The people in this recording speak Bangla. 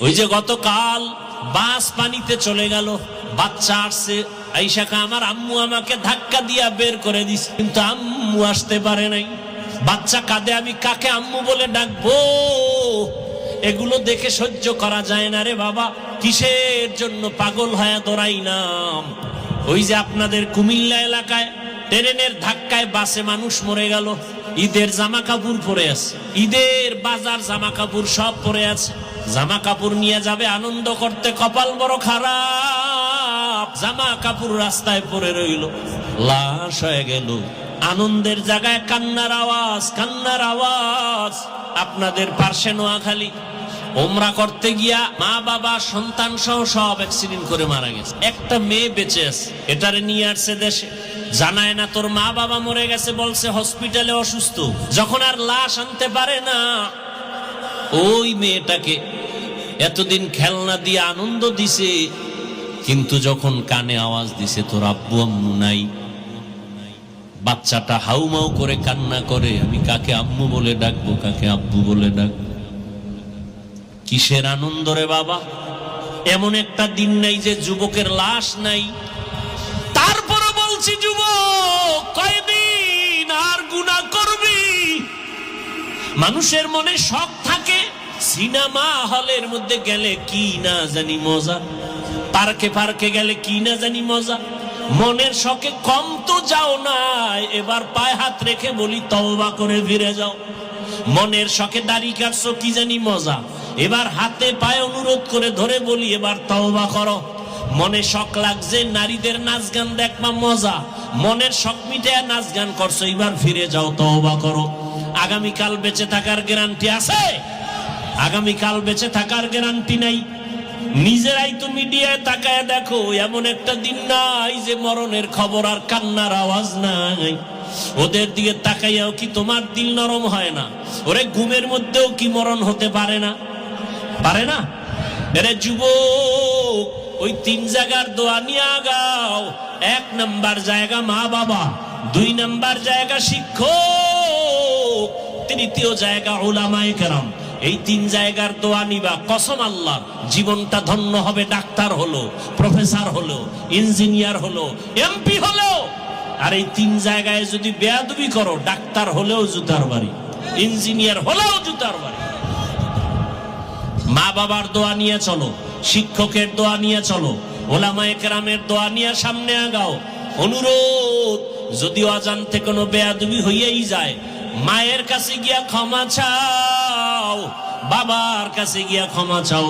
ওই যে গতকাল বাস পানিতে চলে গেল, বাচ্চা আসছে, আইসাকা আমার আম্মু আমাকে ধাক্কা দিয়া বের করে দিছে, কিন্তু আম্মু আসতে পারে নাই। বাচ্চা কাঁদে, আমি কাকে আম্মু বলে ডাকবো? এগুলো দেখে সহ্য করা যায় না রে বাবা। কিসের জন্য পাগল হয়ে দৌড়াইলাম? ওই যে আপনাদের কুমিল্লা এলাকায় ট্রেনের ধাক্কায় বাসে মানুষ মরে গেল, ঈদের জামা কাপড় পরে আছে, ঈদের বাজার জামা কাপড় সব পরে আছে, জামা কাপড় নিয়ে যাবে আনন্দ করতে, কপাল বড় খারাপ, জামা কাপড় রাস্তায় পরে রইল, লাশ হয়ে গেল। আনন্দের জায়গায় কান্নার আওয়াজ, কান্নার আওয়াজ। আপনাদের পার্শ্বে নোয়াখালী ওমরা করতে গিয়া মা বাবা সন্তান সহ সব অ্যাক্সিডেন্ট করে মারা গেছে, একটা মেয়ে বেঁচে আছে, এটারে নিয়ে আসছে দেশে, জানায় না তোর মা বাবা মরে গেছে, বলছে হসপিটালে অসুস্থ। যখন আর লাশ আনতে পারে না, ওই মেয়েটাকে এতদিন খেলনা দিয়ে আনন্দ দিছে, কিন্তু যখন কানে আওয়াজ দিছে তোর আব্বু আম্মু নাই, বাচ্চাটা হাউমাউ করে কান্না করে, আমি কাকে আম্মু বলে ডাকবো, কাকে আব্বু বলে ডাকবো? কিসের আনন্দ রে বাবা? এমন একটা দিন নাই যে যুবকের লাশ নাই। তারপরে বলছি যুবক, কয়দিন আর গুনাহ করবি? মানুষের মনে শখ থাকে, সিনেমা হলের মধ্যে গেলে কি না জানি মজা, পার্কে পার্কে গেলে কি না জানি মজা। মনের শখে কম তো যাও না, এবার পায়ে হাত রেখে বলি তওবা করে ফিরে যাও। মনের শখে দাড়ি কাটছো, কি জানি মজা, এবার হাতে পায়ে অনুরোধ করে ধরে বলি এবার তওবা করো। মনে শখ লাগছে নারীদের নাচ গান দেখবা মজা, মনের শখ মিটায় নাচ গান করছো, এবার ফিরে যাও, তওবা করো। আগামীকাল বেঁচে থাকার গ্যারান্টি আছে? আগামীকাল বেঁচে থাকার গ্যারান্টি নাই। নিজেরাই তো মিডিয়ায় তাকায় দেখো, এমন একটা দিন নাই যে মরণের খবর আর কান্নার আওয়াজ নাই। ওদের দিকে তাকাইয়াও কি তোমার দিল নরম হয় না? ওরে ঘুমের মধ্যেও কি মরণ হতে পারে না? পারে না? এরে যুবক, ওই তিন জায়গার দোয়া নিয়ে আগাও। এক নাম্বার জায়গা মা বাবা, দুই নাম্বার জায়গা শিক্ষক, তৃতীয় জায়গা উলামায়ে কেরাম। এই তিন জায়গার দোয়া নিবা, কসম আল্লাহ, জীবনটা ধন্য হবে। ডাক্তার হলো, প্রফেসর হলো, ইঞ্জিনিয়ার হলো, এমপি হলো। আর এই তিন জায়গায় যদি বেয়াদবি করো, ডাক্তার হলেও জুতার বাড়ি, ইঞ্জিনিয়ার হলেও জুতার বাড়ি। মা বাবার দোয়া নিয়ে চলো, শিক্ষকের দোয়া নিয়ে চলো, ওলামায়ে কেরামের দোয়া নিয়ে সামনে আগাও। অনুরোধ, যদি অজান্তে কোনো বেয়াদবি হইয়াই যায়, মায়ের কাছে গিয়া ক্ষমা চাও, বাবার কাছে গিয়া ক্ষমা চাও।